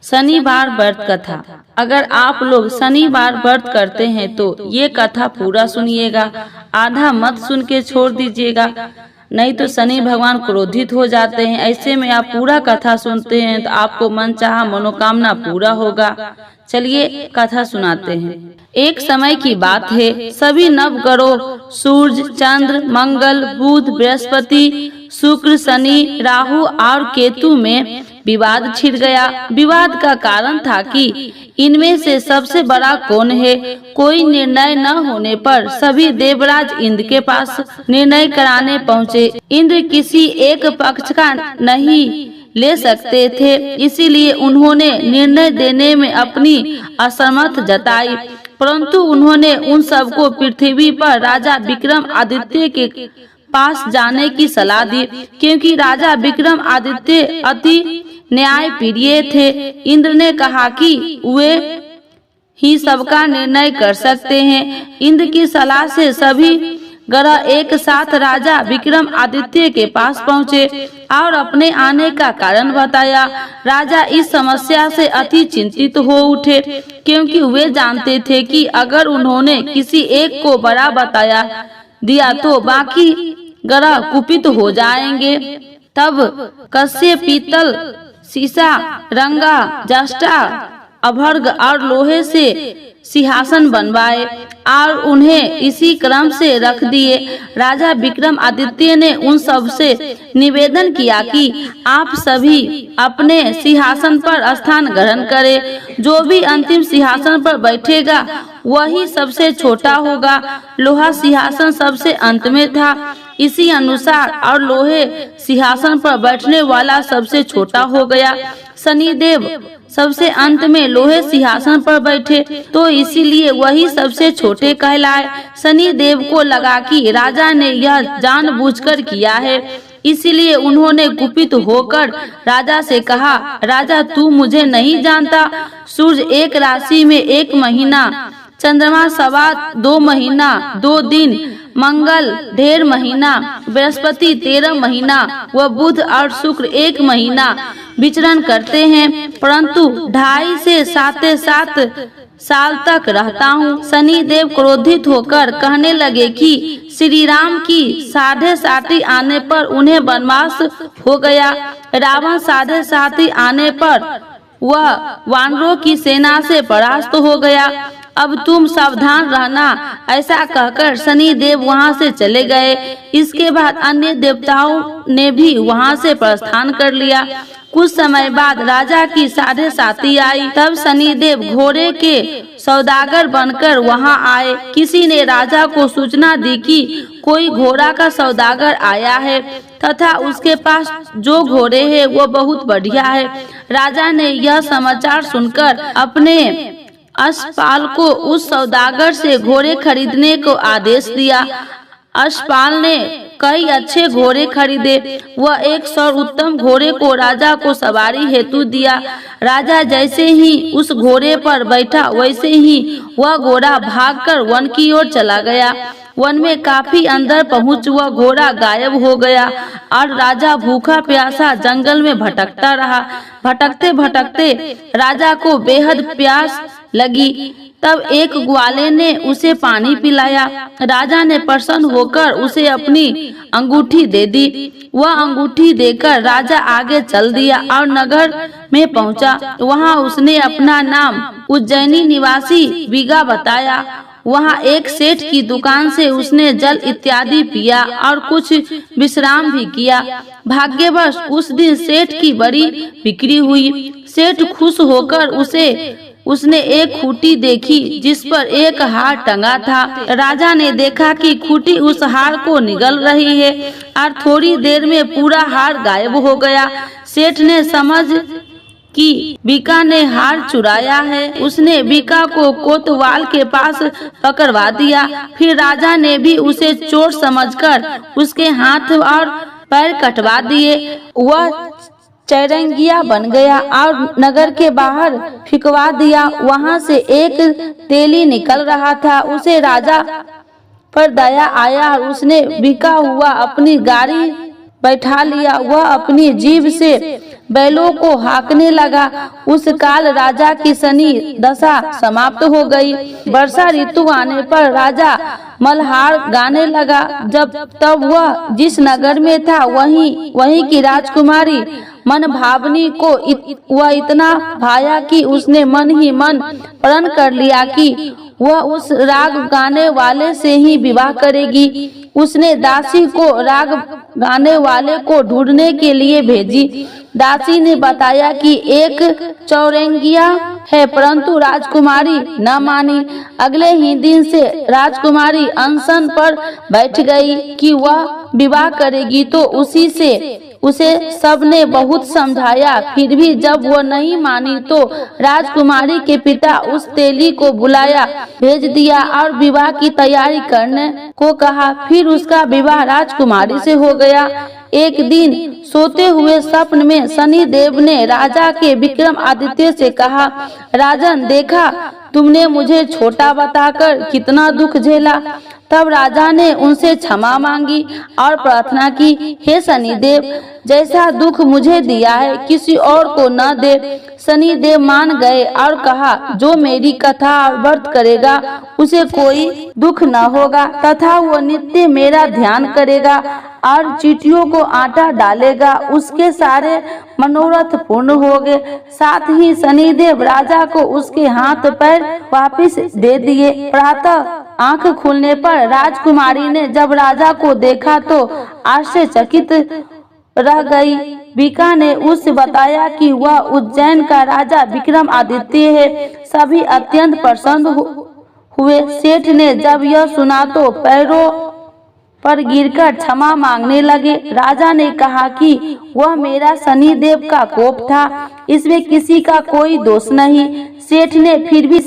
शनिवार व्रत कथा। अगर आप लोग शनिवार व्रत करते हैं तो ये कथा पूरा सुनिएगा, आधा मत सुन के छोड़ दीजिएगा, नहीं तो शनि भगवान क्रोधित हो जाते हैं। ऐसे में आप पूरा कथा सुनते हैं तो आपको मनचाहा मनोकामना पूरा होगा। चलिए कथा सुनाते हैं। एक समय की बात है, सभी नवग्रहों सूर्य, चंद्र, मंगल, बुध, बृहस्पति, शुक्र, शनि, राहु और केतु में विवाद छिड़ गया। विवाद का कारण था कि इनमें से सबसे बड़ा कौन है। कोई निर्णय न होने पर सभी देवराज इंद्र के पास निर्णय कराने पहुँचे। इंद्र किसी एक पक्ष का नहीं ले सकते थे, इसीलिए उन्होंने निर्णय देने में अपनी असमर्थ जताई। परंतु उन्होंने उन सबको पृथ्वी पर राजा विक्रमादित्य के पास जाने की सलाह दी, क्योंकि राजा विक्रमादित्य अति न्यायप्रिय थे। इंद्र ने कहा कि वे ही सबका निर्णय कर सकते हैं। इंद्र की सलाह से सभी ग्रह एक साथ राजा विक्रमादित्य के पास पहुँचे और अपने आने का कारण बताया। राजा इस समस्या से अति चिंतित हो उठे, क्योंकि वे जानते थे कि अगर उन्होंने किसी एक को बड़ा बताया दिया तो बाकी ग्रह कुपित हो जाएंगे। तब कस्य, पीतल, सीसा, रंगा, जस्टा, अभर्ग और लोहे से सिंहासन बनवाए और उन्हें इसी क्रम से रख दिए। राजा विक्रमादित्य ने उन सब से निवेदन किया कि आप सभी अपने सिंहासन पर स्थान ग्रहण करें। जो भी अंतिम सिंहासन पर बैठेगा वही सबसे छोटा होगा। लोहा सिंहासन सबसे अंत में था, इसी अनुसार और लोहे सिंहासन पर बैठने वाला सबसे छोटा हो गया। शनिदेव सबसे अंत में लोहे सिंहासन पर बैठे तो इसीलिए वही सबसे छोटे कहलाए। शनिदेव को लगा कि राजा ने यह जानबूझकर किया है, इसीलिए उन्होंने कुपित होकर राजा से कहा, राजा तू मुझे नहीं जानता। सूर्य एक राशि में 1 महीना, चंद्रमा 2.25 महीना 2 दिन, मंगल 1.5 महीना, बृहस्पति 13 महीना व बुध और शुक्र 1 महीना विचरण करते हैं, परंतु 2.5 से 7 साल तक रहता हूँ। शनिदेव क्रोधित होकर कहने लगे कि श्री राम की 7.5 आने पर उन्हें वनवास हो गया। रावण 7.5 आने पर वह वानरों की सेना से परास्त हो गया। अब तुम सावधान रहना। ऐसा कहकर शनिदेव वहां से चले गए। इसके बाद अन्य देवताओं ने भी वहां से प्रस्थान कर लिया। कुछ समय बाद राजा की 7.5 आई। तब शनिदेव घोड़े के सौदागर बनकर वहां आए। किसी ने राजा को सूचना दी कि कोई घोड़ा का सौदागर आया है तथा उसके पास जो घोड़े हैं वो बहुत बढ़िया है। राजा ने यह समाचार सुनकर अपने अश्वपाल को उस सौदागर से घोड़े खरीदने को आदेश दिया। अश्वपाल ने कई अच्छे घोड़े खरीदे। वह एक सर्वोत्तम घोड़े को राजा को सवारी हेतु दिया। राजा जैसे ही उस घोड़े पर बैठा वैसे ही वह घोड़ा भागकर वन की ओर चला गया। वन में काफी अंदर पहुंच वह घोड़ा गायब हो गया और राजा भूखा प्यासा जंगल में भटकता रहा। भटकते भटकते राजा को बेहद प्यास लगी। तब एक ग्वाले ने उसे पानी पिलाया। राजा ने प्रसन्न होकर उसे अपनी अंगूठी दे दी। वह अंगूठी देकर राजा आगे चल दिया और नगर में पहुंचा। वहां उसने अपना नाम उज्जैनी निवासी बीगा बताया। वहां एक सेठ की दुकान से उसने जल इत्यादि पिया और कुछ विश्राम भी किया। भाग्यवश उस दिन सेठ की बड़ी बिक्री हुई। सेठ खुश होकर उसने एक खूंटी देखी जिस पर एक हार टंगा था। राजा ने देखा कि खूंटी उस हार को निगल रही है और थोड़ी देर में पूरा हार गायब हो गया। सेठ ने समझ कि बीका ने हार चुराया है। उसने बीका को कोतवाल के पास पकड़वा दिया। फिर राजा ने भी उसे चोर समझकर उसके हाथ और पैर कटवा दिए। वह चैरंगिया बन गया और नगर के बाहर फिकवा दिया। वहां से एक तेली निकल रहा था। उसे राजा पर दया आया और उसने बिका हुआ अपनी गाड़ी बैठा लिया। वह अपनी जीभ से बैलों को हाँकने लगा। उस काल राजा की शनि दशा समाप्त हो गई। वर्षा ऋतु आने पर राजा मल्हार गाने लगा। जब तब वह जिस नगर में था वहीं की राजकुमारी मन भावनी को वह इतना भाया कि उसने मन ही मन प्रण कर लिया कि वह उस राग गाने वाले से ही विवाह करेगी। उसने दासी को राग गाने वाले को ढूंढने के लिए भेजी। दासी ने बताया कि एक चौरंगिया है, परंतु राजकुमारी न मानी। अगले ही दिन से राजकुमारी अनशन पर बैठ गई कि वह विवाह करेगी, तो उसे सबने बहुत समझाया। फिर भी जब वह नहीं मानी तो राजकुमारी के पिता उस तेली को बुलाया भेज दिया और विवाह की तैयारी करने को कहा। फिर उसका विवाह राजकुमारी से हो गया। एक दिन सोते हुए स्वप्न में शनि देव ने राजा के विक्रमादित्य से कहा, राजन, देखा तुमने मुझे छोटा बताकर कितना दुख झेला। तब राजा ने उनसे क्षमा मांगी और प्रार्थना की, हे शनिदेव, जैसा दुख मुझे दिया है किसी और को न दे। शनिदेव मान गए और कहा, जो मेरी कथा व्रत करेगा उसे कोई दुख न होगा तथा वो नित्य मेरा ध्यान करेगा और चींटियों को आटा डालेगा, उसके सारे मनोरथ पूर्ण होंगे। साथ ही शनिदेव राजा को उसके हाथ पैर वापस दे दिए। प्रातः आंख खुलने पर राजकुमारी ने जब राजा को देखा तो आश्चर्यचकित रह गई। बीका ने उसे बताया कि वह उज्जैन का राजा विक्रमादित्य है। सभी अत्यंत प्रसन्न हुए। सेठ ने जब यह सुना तो पैरों पर गिरकर क्षमा मांगने लगे। राजा ने कहा कि वह मेरा शनिदेव का कोप था, इसमें किसी का कोई दोष नहीं। सेठ ने फिर भी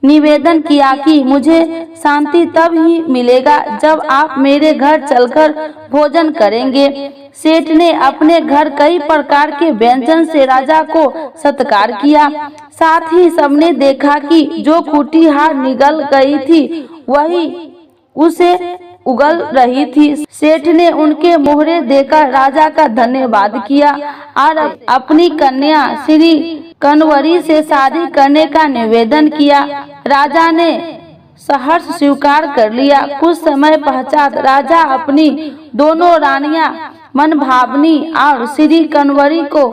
निवेदन किया कि मुझे शांति तब ही मिलेगा जब आप मेरे घर चलकर भोजन करेंगे। सेठ ने अपने घर कई प्रकार के व्यंजन से राजा को सत्कार किया। साथ ही सबने देखा कि जो खूंटी हार निगल गई थी वही उसे उगल रही थी। सेठ ने उनके मोहरे देकर राजा का धन्यवाद किया और अपनी कन्या श्री कनवरी से शादी करने का निवेदन किया। राजा ने सहर्ष स्वीकार कर लिया। कुछ समय पश्चात राजा अपनी दोनों रानियां मनभावनी और श्री कनवरी को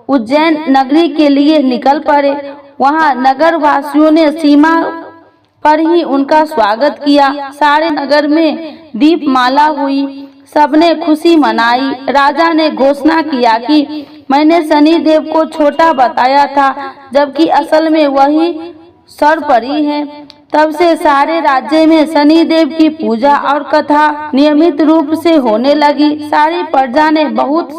उज्जैन नगरी के लिए निकल पड़े। वहां नगर वासियों ने सीमा पर ही उनका स्वागत किया। सारे नगर में दीपमाला हुई, सबने खुशी मनाई। राजा ने घोषणा किया कि मैंने शनिदेव को छोटा बताया था, जबकि असल में वही सर्वपरि है। तब से सारे राज्य में शनिदेव की पूजा और कथा नियमित रूप से होने लगी। सारी प्रजा ने बहुत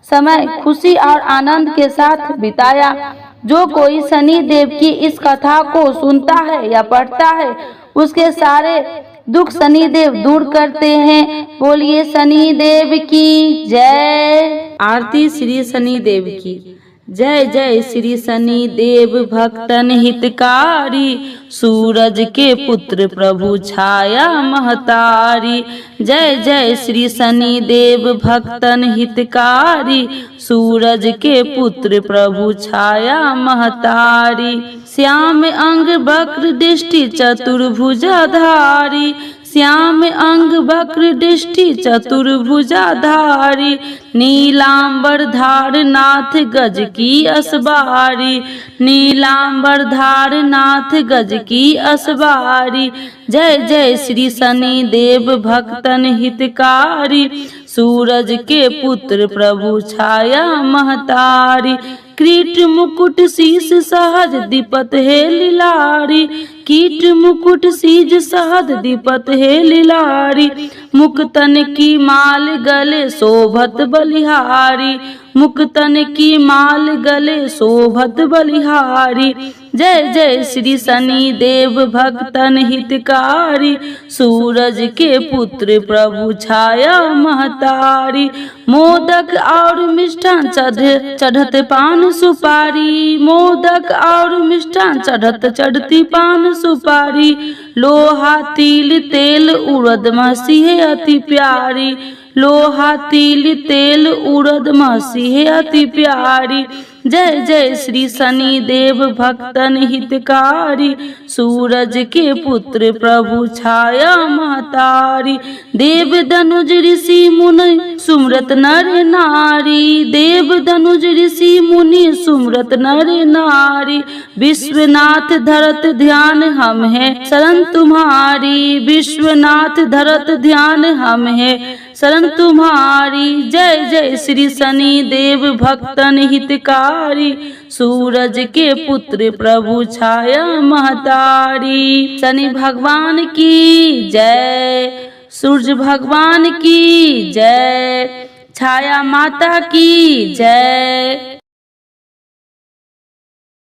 समय खुशी और आनंद के साथ बिताया। जो कोई शनिदेव की इस कथा को सुनता है या पढ़ता है, उसके सारे दुख शनिदेव दूर करते हैं। बोलिए शनिदेव की जय। आरती श्री शनिदेव की। जय जय श्री शनिदेव भक्तन हितकारी, सूरज के पुत्र प्रभु छाया महतारी। जय जय श्री शनिदेव भक्तन हितकारी, सूरज के पुत्र प्रभु छाया महतारी। श्याम अंग वक्र दृष्टि चतुर्भुजाधारी, श्याम अंग वक्र दृष्टि चतुर्भुजाधारी। नीलांबर धार नाथ गज की असबारी, नीलांबर धार नाथ गज की असबारी। जय जय श्री शनिदेव भक्तन हितकारी, सूरज के पुत्र प्रभु छाया महतारी। कीट मुकुट शीस सहज दीपत है लीलारी, कीट मुकुट शीज सहज दीपत है लीलारी। मुक्तन की माल गले शोभत बलिहारी, मुक्तन की माल गले शोभत बलिहारी। जय जय श्री शनिदेव भक्तन हितकारी, सूरज के पुत्र प्रभु छाया महतारी। मोदक और मिष्ठान चढ़त पान सुपारी, मोदक और मिष्ठान चढ़ती पान सुपारी। लोहा तिल तेल उड़द मसीह अति प्यारी, लोहा तिल तेल उड़द मसीह अति प्यारी। जय जय श्री शनि देव भक्तन हितकारी, सूरज के पुत्र प्रभु छाया महतारी। देव धनुज ऋषि मुनि सुमरत नर नारी, देव धनुज ऋषि मुनि सुमरत नर नारी। विश्वनाथ धरत ध्यान हम है शरण तुम्हारी, विश्वनाथ धरत ध्यान हम है शरण तुम्हारी। जय जय श्री शनि देव भक्तन हितकारी, सूरज के पुत्र प्रभु छाया महतारी। शनि भगवान की जय, सूर्य भगवान की जय, छाया माता की जय।